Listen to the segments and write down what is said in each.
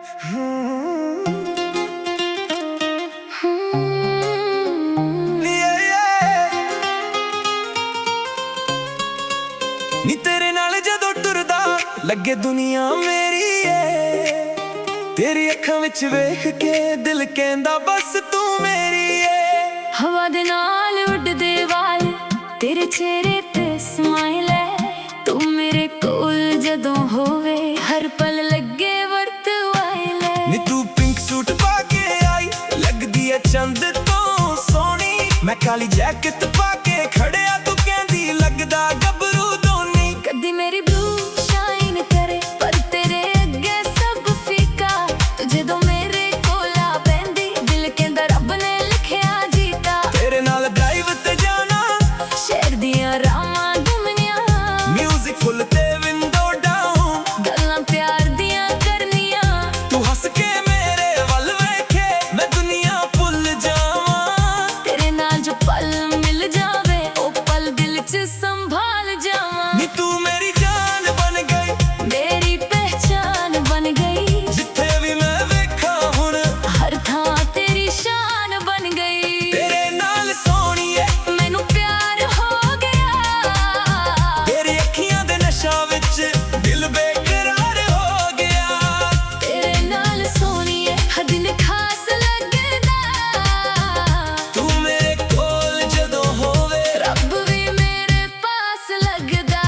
ਨੀ ਤੇਰੇ ਨਾਲ ਜਦੋਂ ਟੁਰਦਾ ਲੱਗੇ ਦੁਨੀਆ ਮੇਰੀ ਏ, ਤੇਰੀ ਅੱਖਾਂ ਵਿੱਚ ਵੇਖ ਕੇ ਦਿਲ ਕਹਿੰਦਾ ਬਸ ਤੂੰ ਮੇਰੀ ਏ। ਹਵਾ ਦੇ ਨਾਲ ਉੱਡਦੇ ਵਾਲ ਤੇਰੇ ਚਿਹਰੇ ਤੇ ਸਮਾਈਲ ਏ, ਤੂੰ ਮੇਰੇ ਕੋਲ ਜਦੋਂ ਹੋਵੇ ਹਰ ਪਲ ਲੱਗੇ ਵਰਤ ਵਾਇਲ ਏ। ਨੀ ਤੂੰ ਪਿੰਕ ਸੂਟ ਪਾ ਕੇ ਆਈ ਲੱਗਦੀ ਏ ਚੰਦ ਤੋਂ ਸੋਹਣੀ, ਮੈਂ ਕਾਲੀ ਜੈਕਟ ਪਾ ਕੇ ਖੜਿਆ ਤੂੰ ਕਹਿੰਦੀ ਲੱਗਦਾ ਗੱਭਰੂ ਦੋਨੀ। ਕਦੀ ਮੇਰੀ ਬਲੂ ਸ਼ਾਈਨ ਕਰੇ ਪਰ ਤੇਰੇ ਅੱਗੇ ਸਭ ਫੀਕਾ, ਤੂੰ ਜਦੋਂ ਮੇਰੇ ਕੋਲ ਆ ਪੈਂਦੀ ਦਿਲ ਕਹਿੰਦਾ ਰੱਬ ਨੇ ਲਿਖਿਆ ਜੀਤਾ। ਤੇਰੇ ਨਾਲ ਡਰਾਈਵ ਤੇ ਜਾਣਾ ਸ਼ਹਿਰ ਦੀਆਂ ਰਾਵਾਂ ਘੁੰਮਣੀਆਂ, ਮਿਊਜ਼ਿਕ ਫੁੱਲ ਤੇ ਵਿੰਡੋ ਡਾਊਨ, ਗੱਲਾਂ ਪਿਆਰ ਦੀਆਂ ਕਰਨੀਆਂ। ਤੂੰ ਹੱਸ ਕੇ ਮੇਰੇ ਵੱਲ ਵੇਖੇ ਮੈਂ ਦੁਨੀਆ ਭੁੱਲ ਜਾਵਾਂ, ਤੇਰੇ ਨਾਲ ਜੋ ਪਲ ਮਿਲ ਜਾਵੇ ਉਹ ਪਲ ਦਿਲ 'ਚ ਸੰਭਾਲ ਜਾਵਾਂ। ਨੀ ਤੂੰ ਮੇਰੀ ਜਾਨ ਬਣ ਗਈ, ਮੇਰੀ ਪਹਿਚਾਨ ਬਣ ਗਈ, ਜਿੱਥੇ ਵੀ ਮੈਂ ਵੇਖਾਂ ਹੁਣ ਹਰ ਥਾਂ ਤੇਰੀ ਸ਼ਾਨ ਬਣ ਗਈ। ਤੇਰੇ ਨਾਲ ਸੋਹਣੀਏ ਮੈਨੂੰ ਪਿਆਰ ਹੋ ਗਿਆ, ਤੇਰੀ ਅੱਖੀਆਂ ਦੇ ਨਸ਼ਾ ਵਿੱਚ ਦਿਲ ਬੇਕਰਾਰ ਹੋ ਗਿਆ। ਤੇਰੇ ਨਾਲ ਸੋਹਣੀਏ ਹਰ ਦਿਨ ਖਾਸ ਲੱਗਦਾ, ਤੂੰ ਮੇਰੇ ਕੋਲ ਜਦੋਂ ਹੋਵੇ ਰੱਬ ਵੀ ਮੇਰੇ ਪਾਸ ਲੱਗਦਾ।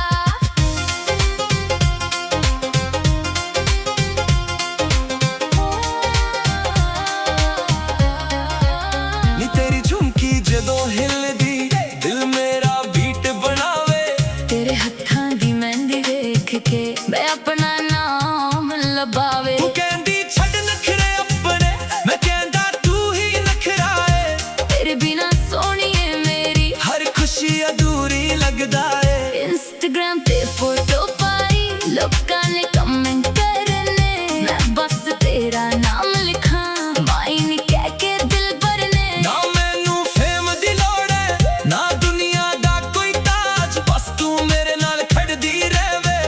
ਨੀ ਤੇਰੀ ਝੁਮਕੀ ਜਦੋਂ ਹਿੱਲਦੀ ਦਿਲ ਮੇਰਾ ਬੀਟ ਬਣਾਵੇ, ਤੇਰੇ ਹੱਥਾਂ ਦੀ ਮਹਿੰਦੀ ਵੇਖ ਕੇ ਮੈਂ ਆਪਣਾ ਨਾਮ ਲੱਭਾਵੇ। ਤੂੰ ਕਹਿੰਦੀ ਛੱਡ ਨਖਰੇ ਆਪਣੇ, ਮੈਂ ਕਹਿੰਦਾ ਤੂੰ ਹੀ ਨਖਰਾ ਏ, ਤੇਰੇ ਬਿਨਾ ਸੋਹਣੀਏ ਮੇਰੀ ਹਰ ਖੁਸ਼ੀ ਅਧੂਰੀ ਲੱਗਦਾ ਏ। ਇੰਸਟਾਗ੍ਰਾਮ ਤੇ ਫੋਟੋ ਪਾਈ ਲੋਕਾਂ ਨੇ ਕਮੈਂਟ ਕਰਨੇ, ਮੈਂ ਬਸ ਤੇਰਾ ਨਾਮ ਲਿਖਾਂ ਮਾਈ ਨੀ ਕਹਿ ਕੇ ਦਿਲ ਭਰਨੇ। ਨਾ ਮੈਨੂੰ ਫੇਮ ਦੀ ਲੋੜ ਏ ਨਾ ਦੁਨੀਆ ਦਾ ਕੋਈ ਤਾਜ, ਬਸ ਤੂੰ ਮੇਰੇ ਨਾਲ ਖੜਦੀ ਰਹਿਵੇ,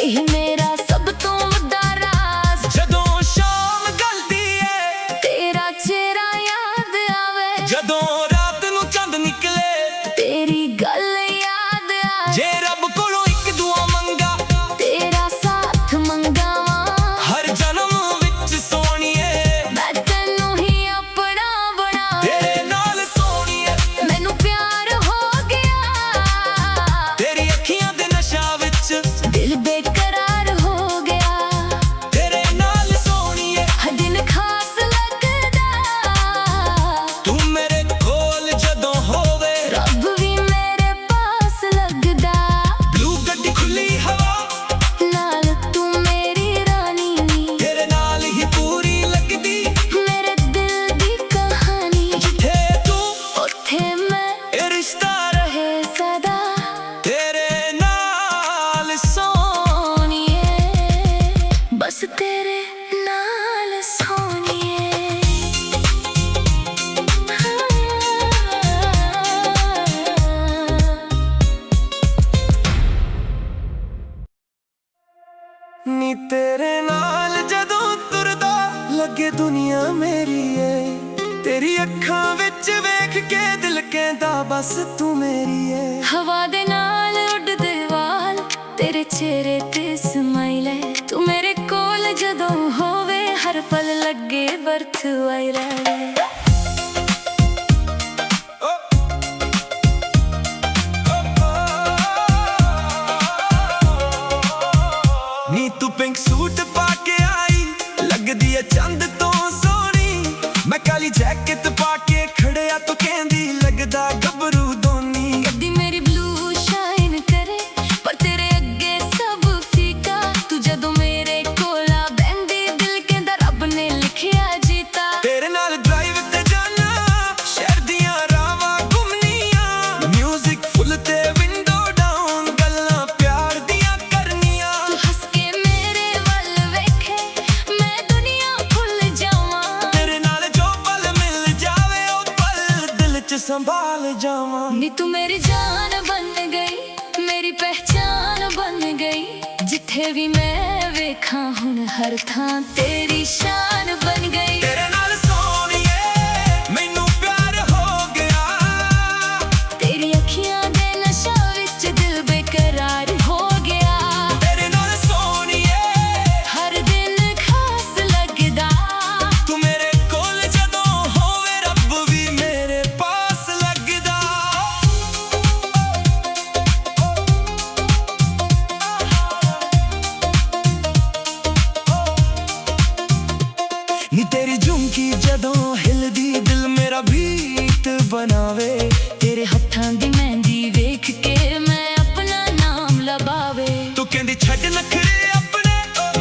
ਇਹ ਮੇਰਾ ਸਭ ਤੋਂ ਵੱਡਾ ਰਾਜ਼। ਜਦੋਂ ਸ਼ਾਮ ਗਲਦੀ ਏ ਤੇਰਾ ਚਿਹਰਾ ਯਾਦ ਆਵੇ, ਜਦੋਂ ਰਾਤ ਨੂੰ ਚੰਦ ਨਿਕਲੇ ਤੇਰੀ ਗੱਲ ਯਾਦ ਆਵੇ। ਜੇ ਰੱਬ ਕੋਲੋਂ ਇੱਕ ਦੁਆ ਮੰਗਾ ਤੇਰਾ ਸਾਥ ਮੰਗਾਵਾਂ, ਹਰ ਜਨਮ ਵਿੱਚ ਸੋਹਣੀਏ ਮੈਂ ਤੈਨੂੰ ਹੀ ਆਪਣਾ ਬਣਾ। ਤੇਰੇ ਨਾਲ ਸੋਹਣੀਏ ਮੈਨੂੰ ਪਿਆਰ ਹੋ ਗਿਆ, ਤੇਰੀ ਅੱਖੀਆਂ ਦੇ ਨਸ਼ਾ ਵਿੱਚ ਦਿਲ ਬੇਕਰਾਰ ਹੋ ਗਿਆ। ਤੇਰੇ ਨਾਲ ਸੋਹਣੀਏ ਹਰ ਦਿਨ ਖਾਸ ਲੱਗਦਾ, ਤੂੰ ਮੇਰੇ ਕੋਲ ਜਦੋਂ ਹੋਵੇ ਰੱਬ ਵੀ ਮੇਰੇ ਪਾਸ ਲੱਗਦਾ। ਬਲੂ ਗੱਡੀ ਖੁੱਲੀ ਹਵਾ ਨਾਲ ਤੂੰ ਮੇਰੀ ਰਾਣੀ ਨੀ, ਤੇਰੇ ਨਾਲ ਹੀ ਪੂਰੀ ਲੱਗਦੀ, ਮੇਰੇ ਦਿਲ ਦੀ ਕਹਾਣੀ। ਜਿੱਥੇ ਤੂੰ ਉੱਥੇ ਮੈਂ ਇਹ ਰਿਸ਼ਤਾ ਰਹੇ ਹੈ ਸਦਾ ਤੇਰੇ ਨਾਲ ਸੋਹਣੀਏ, ਬਸ ਤੇਰੇ ਨਾਲ ਸੋਹਣੀਏ। ਨੀ ਤੇਰੇ ਨਾਲ ਜਦੋਂ ਤੁਰਦਾ ਲੱਗੇ ਦੁਨੀਆ ਮੇਰੀ ਏ, ਤੇਰੀ ਅੱਖਾਂ ਵਿੱਚ ਵੇਖ ਕੇ ਦਿਲ ਕਹਿੰਦਾ ਬਸ ਤੂੰ ਮੇਰੀ ਏ। ਹਵਾ ਦੇ ਨਾਲ ਉੱਡਦੇ ਵਾਲ ਤੇਰੇ ਚਿਹਰੇ ਤੇ ਸਮਾਈਲ ਏ, ਤੂੰ ਮੇਰੇ ਕੋਲ ਜਦੋਂ ਹੋਵੇ ਹਰ ਪਲ ਲੱਗੇ ਵਰਤ ਵਾਇਲ ਏ। ਨੀ ਤੂੰ ਪਿੰਕ ਸੂਟ ਪਾ ਕੇ ਆਈ ਲੱਗਦੀ ਏ ਚੰਦ ਤੋਂ ਸੋਹਣੀ, ਮੈਂ ਕਾਲੀ ਜੈਕਟ ਪਾ ਕੇ ਖੜਿਆ ਤੂੰ ਕਹਿੰਦੀ ਲੱਗਦਾ ਗੱਭਰੂ ਦੋਨੀ। ਕਦੀ ਮੇਰੀ ਬਲੂ ਸ਼ਾਈਨ ਕਰੇ ਪਰ ਤੇਰੇ ਅੱਗੇ ਸਭ ਫੀਕਾ, ਤੂੰ ਜਦੋਂ ਮੇਰੇ ਕੋਲ ਆ ਬੈਂਦੀ ਦਿਲ ਕਹਿੰਦਾ ਰੱਬ ਨੇ ਲਿਖਿਆ ਜੀਤਾ। ਤੇਰੇ ਨਾਲ ਡਰਾਈਵ ਤੇ ਜਾਣਾ ਸ਼ਹਿਰ ਦੀਆਂ ਰਾਵਾਂ ਘੁੰਮਣੀਆਂ, ਮਿਊਜ਼ਿਕ ਫੁੱਲ ਤੇ ਵਿੰਡੋ ਡਾਊਨ, ਗੱਲਾਂ ਪਿਆਰ ਦੀਆਂ ਕਰਨੀਆਂ। ਤੂੰ ਹੱਸ ਕੇ ਮੇਰੇ ਵੱਲ ਵੇਖੇ ਮੈਂ ਦੁਨੀਆ ਭੁੱਲ ਜਾਵਾਂ, ਤੇਰੇ ਨਾਲ ਜੋ ਪਲ ਮਿਲ ਜਾਵੇ ਉਹ ਪਲ ਦਿਲ 'ਚ ਸੰਭਾਲ ਜਾਵਾਂ। ਨੀ ਤੂੰ ਮੇਰੀ ਜਾਨ ਬਣ ਗਈ, ਮੇਰੀ ਪਹਿਚਾਨ ਬਣ ਗਈ, ਜਿੱਥੇ ਵੀ ਮੈਂ ਵੇਖਾਂ ਹੁਣ ਹਰ ਥਾਂ ਤੇਰੀ शान बन गई। तेरे नाल सोनिए मैनू प्यार हो गया। तेरी अखियां दे नशा विच दिल बेकरार हो गया। तेरे नाल सोनिए हर दिन खास लगदा। तू मेरे कोल जदों होवे रब भी मेरे पास लगदा। नी तेरी झुमकी जदों हिलदी दिल मेरा बीत बनावे। तेरे हत्थां दी मेहंदी वेख के मैं अपना नाम लबावे। तू कहंदी छड्ड नखरे अपने,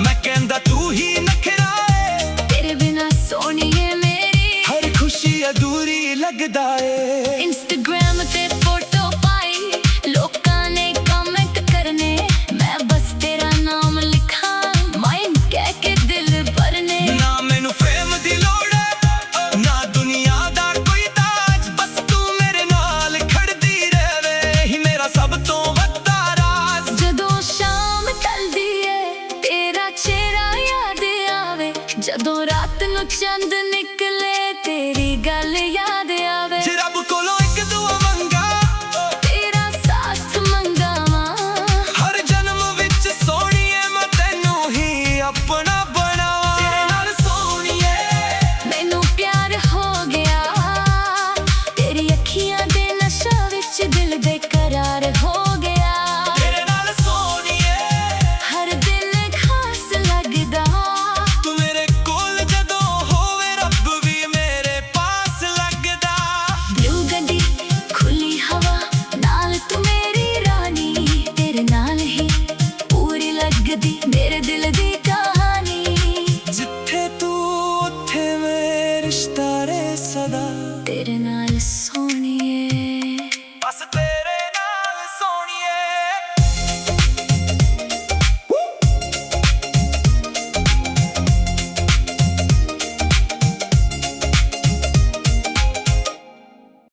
मैं कहंदा तू ही नखरा है। तेरे बिना सोनिए मेरी हर खुशी अधूरी लगदा है। इंस्टाग्राम ते फोटो पाई लोकां ने कमेंट करने। मैं बस तेरा नाम लिखा माइन कह के दिल भरने। ना मैनू फेम दी लोड़ है, ना दुनिया दा कोई ताज। बस तू मेरे नाल खड़दी रहवे ही मेरा सब तो वड्डा राज। जदों शाम ढलदी है तेरा चेहरा याद आवे। जदों रात नू चंद निकले तेरी गल याद आवे। जे रब कोलों एक दुआ मंगा, तेरा साथ मंगावां। हर जन्म विच सोनिए मैं तैनू ही अपना बनावां। तेरे नाल सोनिए मैनू प्यार हो गया। तेरी अखियां दे नशा विच दिल बेकरार हो गया। तेरे नाल सोनिए हर दिल खास लगदा। तू मेरे कोल जदों होवे रब भी मेरे पास लगदा। ब्लू गड्डी खुली हवा नाल तू मेरी रानी। तेरे नाल ही पूरी लगदी मेरे दिल दी कहानी। जिथे तू उत्थे मैं रिश्ता रे सदा। तेरे नाल